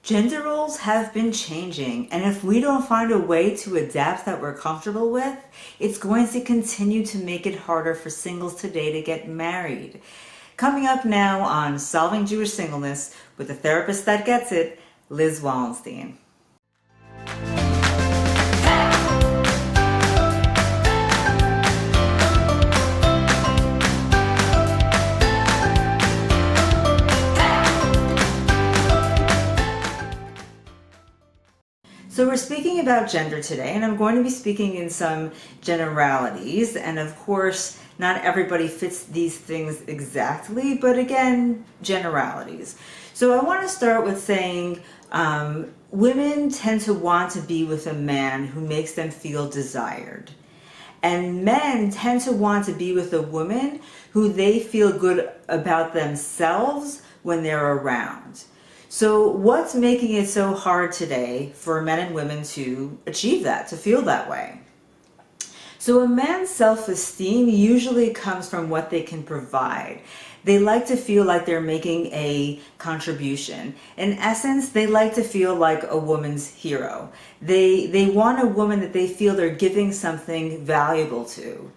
Gender roles have been changing, and if we don't find a way to adapt that we're comfortable with, it's going to continue to make it harder for singles today to get married. Coming up now on Solving Jewish Singleness with a therapist that gets it, Liz Wallenstein. So we're speaking about gender today, and I'm going to be speaking in some generalities, and of course not everybody fits these things exactly, but again, generalities. So I want to start with saying women tend to want to be with a man who makes them feel desired. And men tend to want to be with a woman who they feel good about themselves when they're around. So what's making it so hard today for men and women to achieve that, to feel that way? So a man's self-esteem usually comes from what they can provide. They like to feel like they're making a contribution. In essence, they like to feel like a woman's hero. They want a woman that they feel they're giving something valuable to.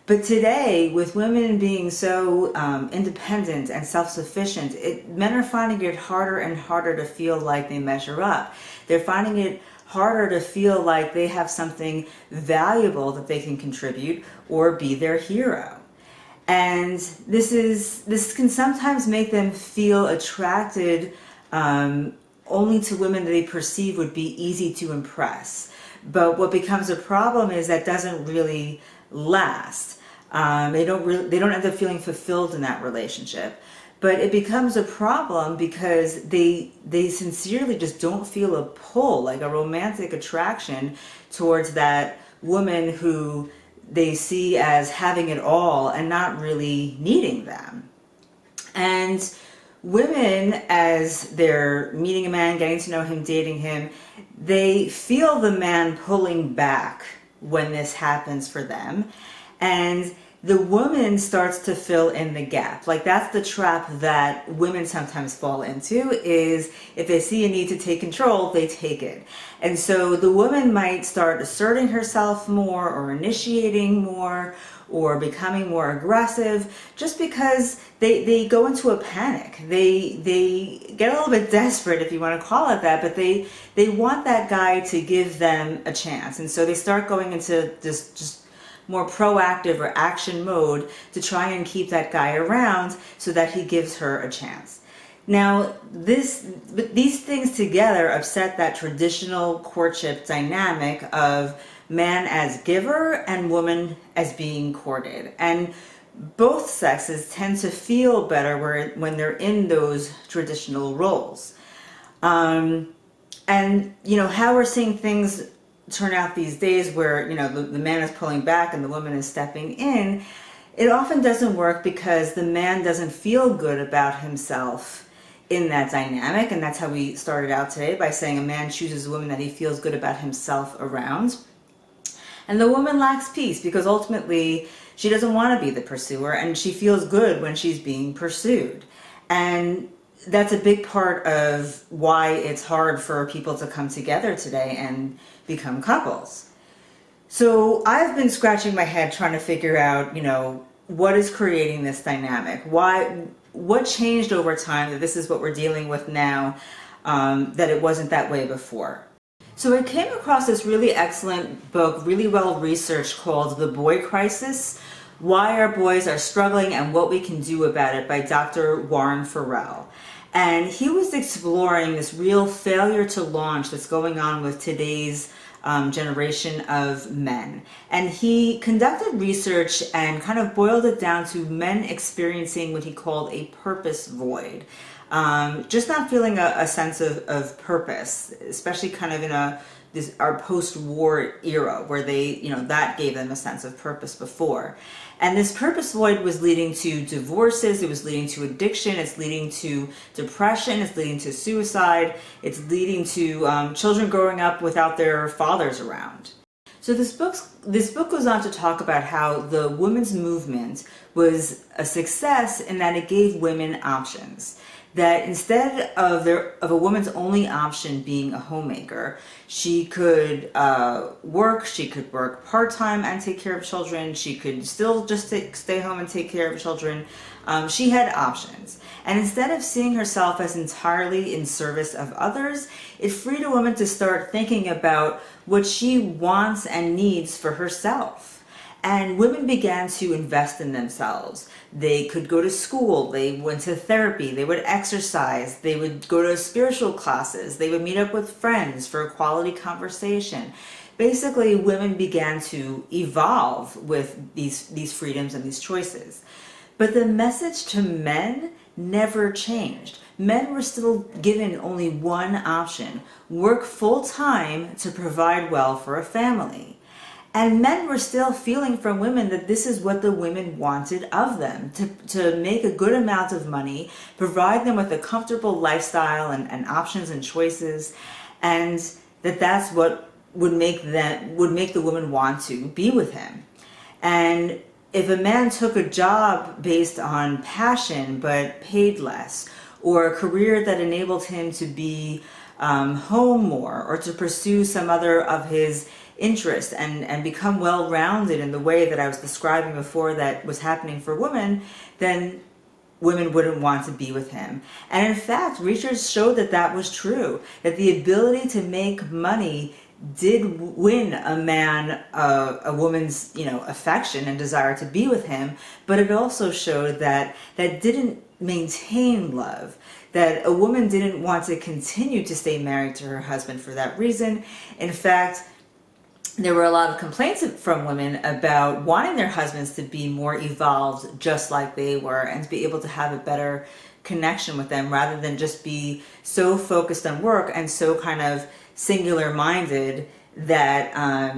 But today, with women being so independent and self-sufficient, men are finding it harder and harder to feel like they measure up. They're finding it harder to feel like they have something valuable that they can contribute or be their hero. And this can sometimes make them feel attracted only to women that they perceive would be easy to impress. But what becomes a problem is that doesn't really last. They don't end up feeling fulfilled in that relationship. But it becomes a problem because they sincerely just don't feel a pull, like a romantic attraction towards that woman who they see as having it all and not really needing them. And women, as they're meeting a man, getting to know him, dating him, they feel the man pulling back when this happens for them. And the woman starts to fill in the gap. Like, that's the trap that women sometimes fall into, is if they see a need to take control, they take it. And so the woman might start asserting herself more or initiating more or becoming more aggressive just because they go into a panic. They get a little bit desperate, if you want to call it that, but they want that guy to give them a chance. And so they start going into this just more proactive or action mode to try and keep that guy around so that he gives her a chance. Now, these things together upset that traditional courtship dynamic of man as giver and woman as being courted. And both sexes tend to feel better when they're in those traditional roles. And, how we're seeing things turn out these days where, the man is pulling back and the woman is stepping in, it often doesn't work because the man doesn't feel good about himself in that dynamic. And that's how we started out today, by saying a man chooses a woman that he feels good about himself around. And the woman lacks peace because ultimately she doesn't want to be the pursuer, and she feels good when she's being pursued. And that's a big part of why it's hard for people to come together today and become couples. So I've been scratching my head trying to figure out, what is creating this dynamic? What changed over time that this is what we're dealing with now, that it wasn't that way before? So I came across this really excellent book, really well researched, called The Boy Crisis: Why Our Boys Are Struggling and What We Can Do About It, by Dr. Warren Farrell. And he was exploring this real failure to launch that's going on with today's generation of men. And he conducted research and kind of boiled it down to men experiencing what he called a purpose void. Just not feeling a sense of purpose, especially kind of in our post-war era where they, that gave them a sense of purpose before. And this purpose void was leading to divorces, it was leading to addiction, it's leading to depression, it's leading to suicide, it's leading to children growing up without their fathers around. So this book goes on to talk about how the women's movement was a success in that it gave women options. that instead of a woman's only option being a homemaker, she could work. She could work part-time and take care of children. She could still just stay home and take care of children. She had options. And instead of seeing herself as entirely in service of others, it freed a woman to start thinking about what she wants and needs for herself. And women began to invest in themselves. They could go to school, they went to therapy, they would exercise, they would go to spiritual classes, they would meet up with friends for a quality conversation. Basically, women began to evolve with these freedoms and these choices. But the message to men never changed. Men were still given only one option: work full-time to provide well for a family. And men were still feeling from women that this is what the women wanted of them, to make a good amount of money, provide them with a comfortable lifestyle and options and choices, and that's what would make the woman want to be with him. And if a man took a job based on passion but paid less, or a career that enabled him to be home more, or to pursue some other of his interests and become well-rounded in the way that I was describing before that was happening for women, then women wouldn't want to be with him. And in fact, research showed that that was true, that the ability to make money did win a man a woman's affection and desire to be with him, but it also showed that that didn't maintain love, that a woman didn't want to continue to stay married to her husband for that reason. In fact, there were a lot of complaints from women about wanting their husbands to be more evolved just like they were, and to be able to have a better connection with them rather than just be so focused on work and so kind of singular-minded that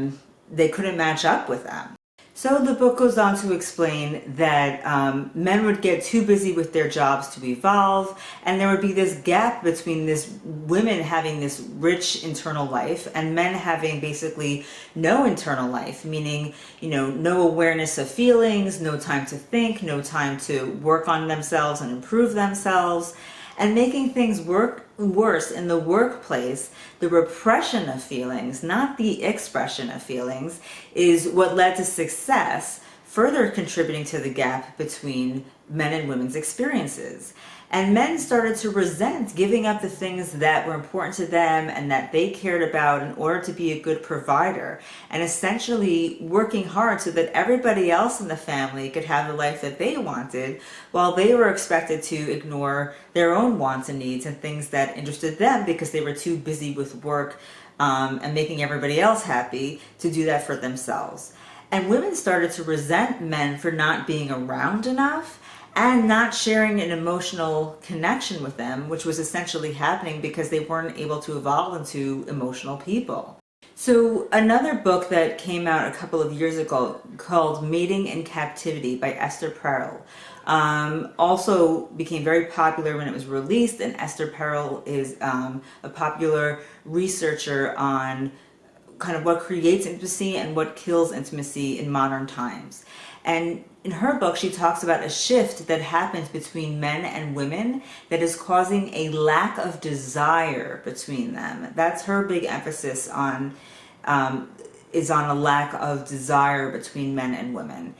they couldn't match up with them. So the book goes on to explain that men would get too busy with their jobs to evolve, and there would be this gap between women having this rich internal life and men having basically no internal life, meaning, no awareness of feelings, no time to think, no time to work on themselves and improve themselves. And making things worse in the workplace, the repression of feelings, not the expression of feelings, is what led to success, further contributing to the gap between men and women's experiences. And men started to resent giving up the things that were important to them and that they cared about in order to be a good provider, and essentially working hard so that everybody else in the family could have the life that they wanted, while they were expected to ignore their own wants and needs and things that interested them because they were too busy with work and making everybody else happy to do that for themselves. And women started to resent men for not being around enough and not sharing an emotional connection with them, which was essentially happening because they weren't able to evolve into emotional people. So another book that came out a couple of years ago called Mating in Captivity by Esther Perel also became very popular when it was released, and Esther Perel is a popular researcher on kind of what creates intimacy and what kills intimacy in modern times. And in her book, she talks about a shift that happens between men and women that is causing a lack of desire between them. That's her big emphasis on, is on a lack of desire between men and women.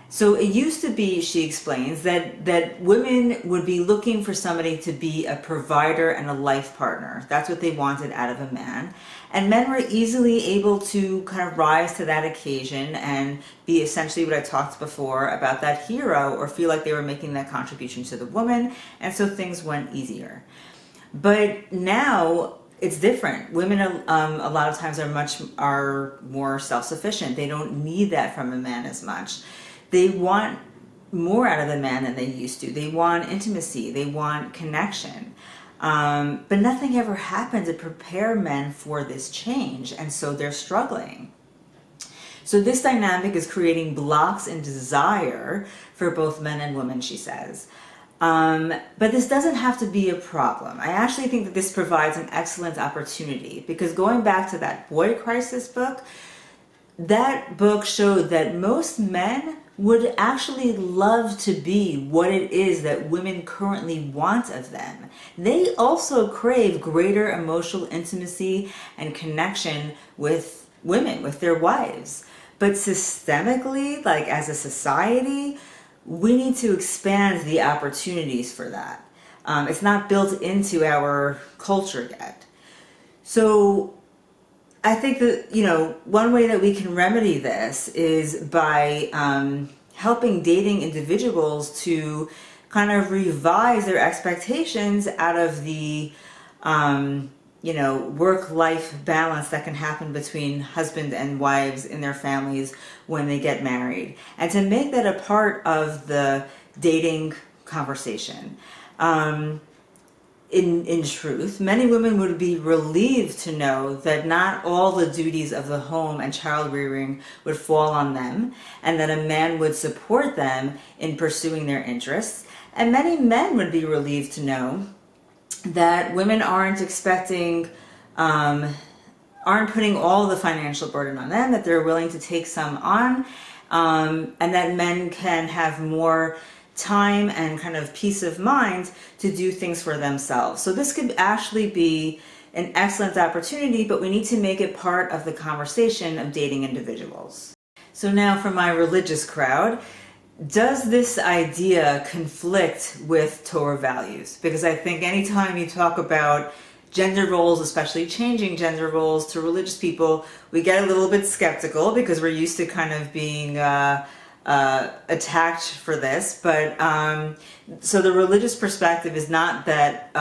So it used to be, she explains, that women would be looking for somebody to be a provider and a life partner. That's what they wanted out of a man. And men were easily able to kind of rise to that occasion and be essentially what I talked before about, that hero, or feel like they were making that contribution to the woman. And so things went easier. But now it's different. Women a lot of times are more self-sufficient. They don't need that from a man as much. They want more out of the man than they used to. They want intimacy. They want connection. But nothing ever happened to prepare men for this change, and so they're struggling. So this dynamic is creating blocks in desire for both men and women, she says. But this doesn't have to be a problem. I actually think that this provides an excellent opportunity, because going back to that boy crisis book, that book showed that most men would actually love to be what it is that women currently want of them. They also crave greater emotional intimacy and connection with women, with their wives. But systemically, like as a society, we need to expand the opportunities for that. It's not built into our culture yet. So I think that, one way that we can remedy this is by helping dating individuals to kind of revise their expectations out of the, work-life balance that can happen between husband and wives in their families when they get married, and to make that a part of the dating conversation. In truth, many women would be relieved to know that not all the duties of the home and child rearing would fall on them, and that a man would support them in pursuing their interests. And many men would be relieved to know that women aren't putting all the financial burden on them, that they're willing to take some on, and that men can have more time and kind of peace of mind to do things for themselves. So this could actually be an excellent opportunity, but we need to make it part of the conversation of dating individuals. So now for my religious crowd, does this idea conflict with Torah values? Because I think anytime you talk about gender roles, especially changing gender roles to religious people, we get a little bit skeptical because we're used to kind of being attacked for this. But so the religious perspective is not that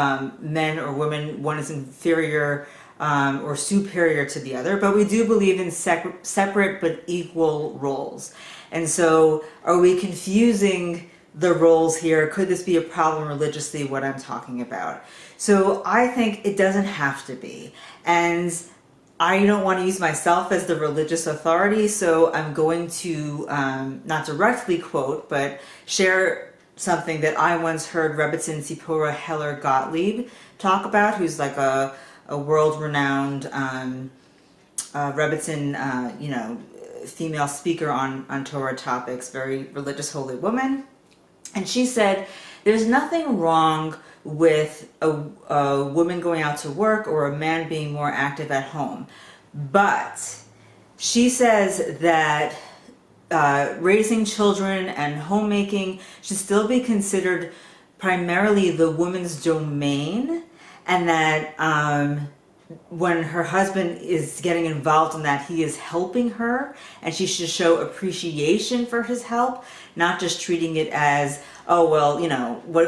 men or women, one is inferior or superior to the other, but we do believe in separate but equal roles. And so are we confusing the roles here? Could this be a problem religiously, what I'm talking about? So I think it doesn't have to be. And I don't want to use myself as the religious authority, so I'm going to not directly quote, but share something that I once heard Rebbetzin Tzipora Heller Gottlieb talk about, who's like a world-renowned Rebbetzin, female speaker on Torah topics, very religious, holy woman. And she said, there's nothing wrong with a woman going out to work or a man being more active at home. But she says that raising children and homemaking should still be considered primarily the woman's domain, and that when her husband is getting involved in that, he is helping her, and she should show appreciation for his help, not just treating it as, oh, well,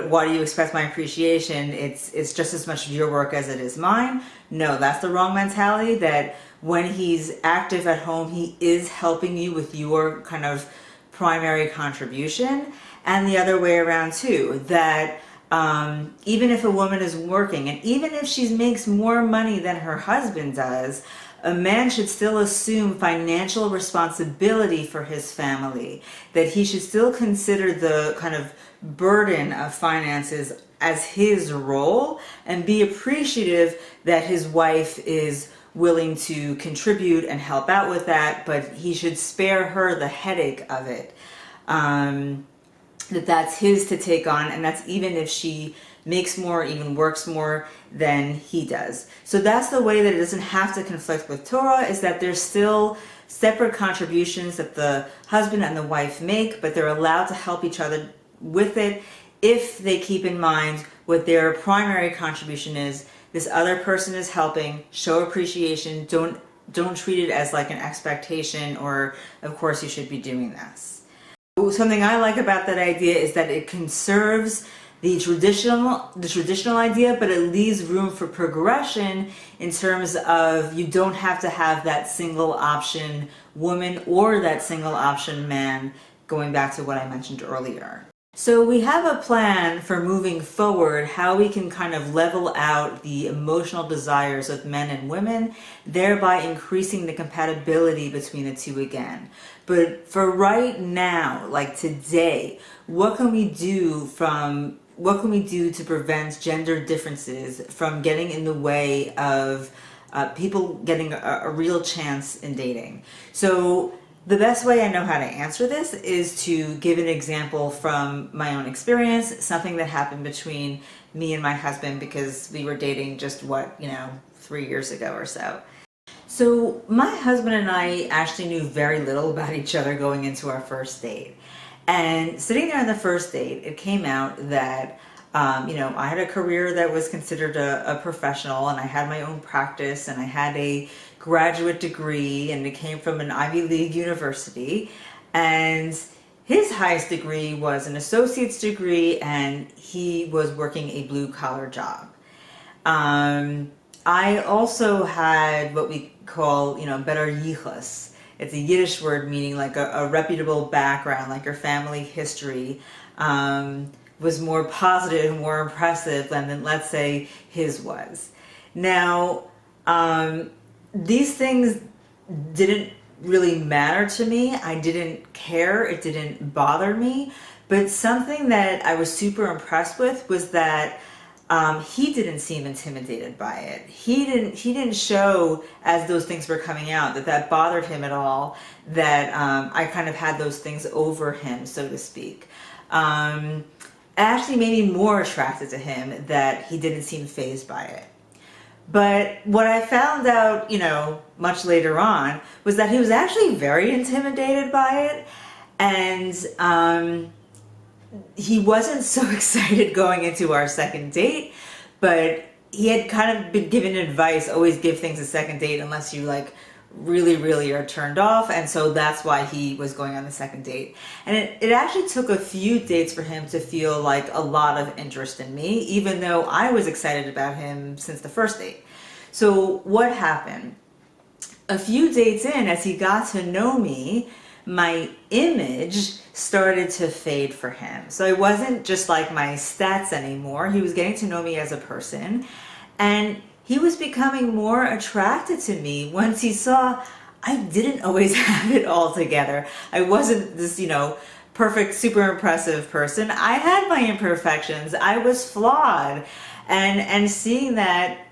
why do you expect my appreciation? It's just as much your work as it is mine. No, that's the wrong mentality, that when he's active at home, he is helping you with your kind of primary contribution. And the other way around too, that even if a woman is working, and even if she makes more money than her husband does, a man should still assume financial responsibility for his family, that he should still consider the kind of burden of finances as his role, and be appreciative that his wife is willing to contribute and help out with that, but he should spare her the headache of it. That's his to take on, and that's even if she makes more, even works more than he does. So that's the way that it doesn't have to conflict with Torah, is that there's still separate contributions that the husband and the wife make, but they're allowed to help each other with it if they keep in mind what their primary contribution is. This other person is helping, show appreciation, don't treat it as like an expectation, or of course you should be doing this. Something I like about that idea is that it conserves the traditional idea, but it leaves room for progression in terms of you don't have to have that single option woman or that single option man, going back to what I mentioned earlier. So we have a plan for moving forward, how we can kind of level out the emotional desires of men and women, thereby increasing the compatibility between the two again. But for right now, like today, what can we do to prevent gender differences from getting in the way of people getting a real chance in dating? So the best way I know how to answer this is to give an example from my own experience, something that happened between me and my husband because we were dating just 3 years ago or so. So my husband and I actually knew very little about each other going into our first date. And sitting there on the first date, it came out that I had a career that was considered a professional, and I had my own practice, and I had a graduate degree, and it came from an Ivy League university. And his highest degree was an associate's degree, and he was working a blue-collar job. I also had what we call, better yichus. It's a Yiddish word meaning like a reputable background, like your family history was more positive, more impressive than let's say his was. Now, these things didn't really matter to me. I didn't care. It didn't bother me. But something that I was super impressed with was that he didn't seem intimidated by it. He didn't show, as those things were coming out, that bothered him at all, that I kind of had those things over him, so to speak. It actually made me more attracted to him that he didn't seem fazed by it. But what I found out, much later on, was that he was actually very intimidated by it, and he wasn't so excited going into our second date, but he had kind of been given advice, always give things a second date unless you really, really are turned off. And so that's why he was going on the second date. And it actually took a few dates for him to feel like a lot of interest in me, even though I was excited about him since the first date. So what happened? A few dates in, as he got to know me, my image started to fade for him. So it wasn't just like my stats anymore. He was getting to know me as a person, and he was becoming more attracted to me once he saw I didn't always have it all together. I wasn't this, perfect, super impressive person. I had my imperfections. I was flawed. And seeing that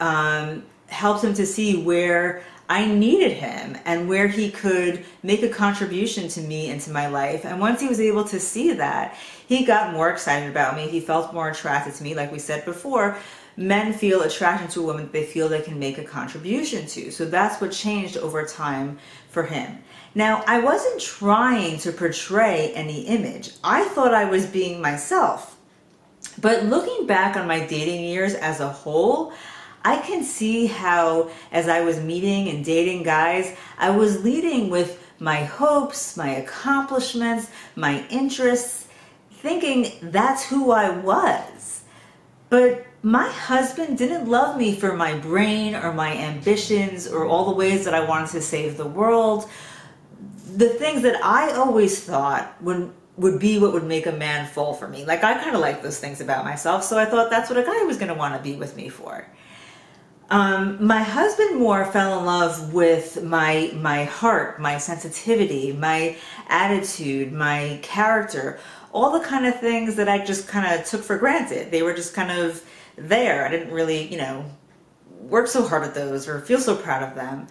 helped him to see where I needed him and where he could make a contribution to me and to my life. And once he was able to see that, he got more excited about me. He felt more attracted to me. Like we said before, men feel attraction to a woman that they feel they can make a contribution to. So that's what changed over time for him. Now, I wasn't trying to portray any image. I thought I was being myself. But looking back on my dating years as a whole, I can see how, as I was meeting and dating guys, I was leading with my hopes, my accomplishments, my interests, thinking that's who I was. But my husband didn't love me for my brain or my ambitions or all the ways that I wanted to save the world. The things that I always thought would be what would make a man fall for me. Like, I kind of like those things about myself, so I thought that's what a guy was going to want to be with me for. My husband more fell in love with my heart, my sensitivity, my attitude, my character, all the kind of things that I just kind of took for granted. They were just kind of there. I didn't really, work so hard at those or feel so proud of them.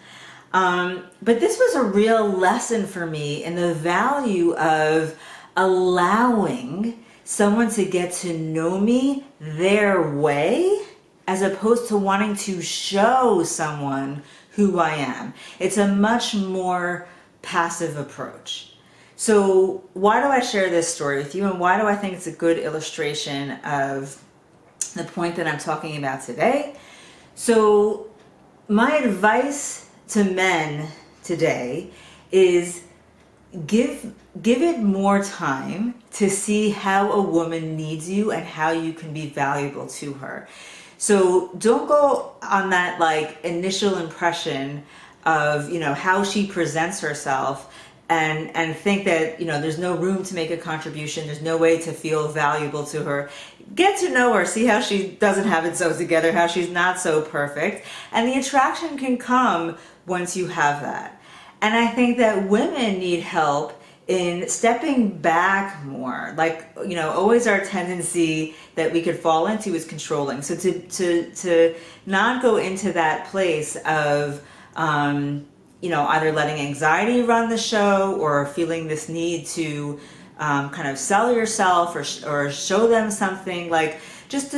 But this was a real lesson for me in the value of allowing someone to get to know me their way, as opposed to wanting to show someone who I am. It's a much more passive approach. So why do I share this story with you, and why do I think it's a good illustration of the point that I'm talking about today? So my advice to men today is give it more time to see how a woman needs you and how you can be valuable to her. So don't go on that initial impression of, how she presents herself and think that, there's no room to make a contribution. There's no way to feel valuable to her. Get to know her, see how she doesn't have it so together, how she's not so perfect. And the attraction can come once you have that. And I think that women need help in stepping back more. Always our tendency that we could fall into is controlling. So to not go into that place of either letting anxiety run the show or feeling this need to kind of sell yourself or show them something, like just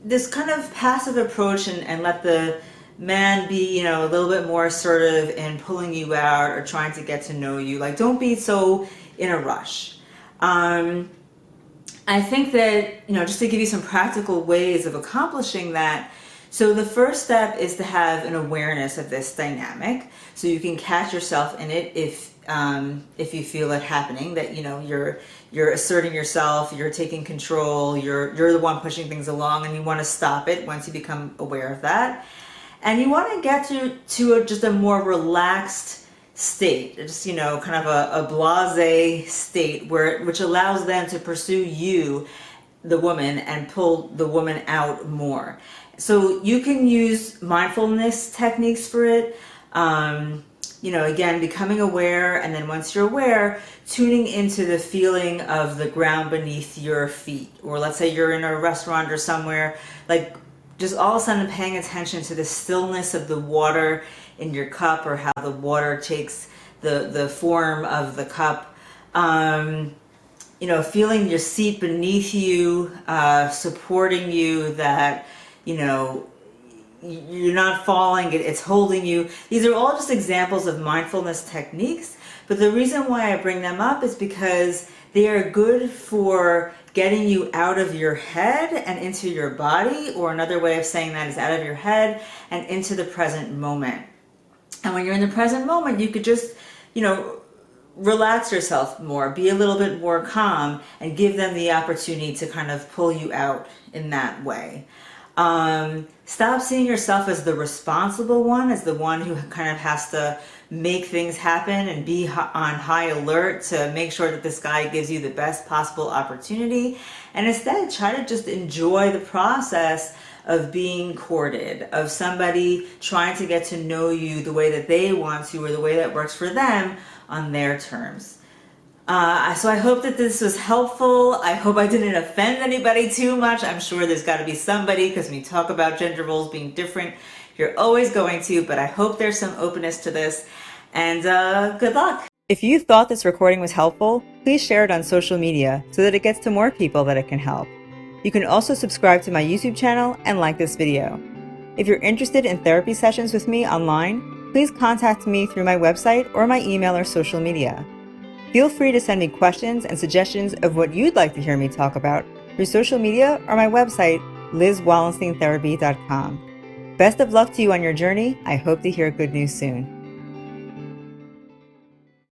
this kind of passive approach and let the man be, a little bit more assertive in pulling you out or trying to get to know you. Like, don't be so in a rush. I think that, just to give you some practical ways of accomplishing that. So the first step is to have an awareness of this dynamic, so you can catch yourself in it if you feel it happening, that you're asserting yourself, you're taking control, you're the one pushing things along, and you want to stop it once you become aware of that. And you want to get to just a more relaxed state, just kind of a blasé state which allows them to pursue you, the woman, and pull the woman out more. So you can use mindfulness techniques for it. Again, becoming aware, and then once you're aware, tuning into the feeling of the ground beneath your feet. Or let's say you're in a restaurant or somewhere, like just all of a sudden paying attention to the stillness of the water in your cup, or how the water takes the form of the cup. Feeling your seat beneath you, supporting you, that, you're not falling, it's holding you. These are all just examples of mindfulness techniques, but the reason why I bring them up is because they are good for getting you out of your head and into your body, or another way of saying that is out of your head and into the present moment. And when you're in the present moment, you could just, relax yourself more, be a little bit more calm, and give them the opportunity to kind of pull you out in that way. Stop seeing yourself as the responsible one, as the one who kind of has to make things happen and be on high alert to make sure that this guy gives you the best possible opportunity. And instead, try to just enjoy the process of being courted, of somebody trying to get to know you the way that they want to, or the way that works for them on their terms. So I hope that this was helpful. I hope I didn't offend anybody too much. I'm sure there's got to be somebody, because when you talk about gender roles being different, you're always going to, but I hope there's some openness to this, and good luck. If you thought this recording was helpful, please share it on social media so that it gets to more people that it can help. You can also subscribe to my YouTube channel and like this video. If you're interested in therapy sessions with me online, please contact me through my website or my email or social media. Feel free to send me questions and suggestions of what you'd like to hear me talk about through social media or my website, lizwallensteintherapy.com. Best of luck to you on your journey. I hope to hear good news soon.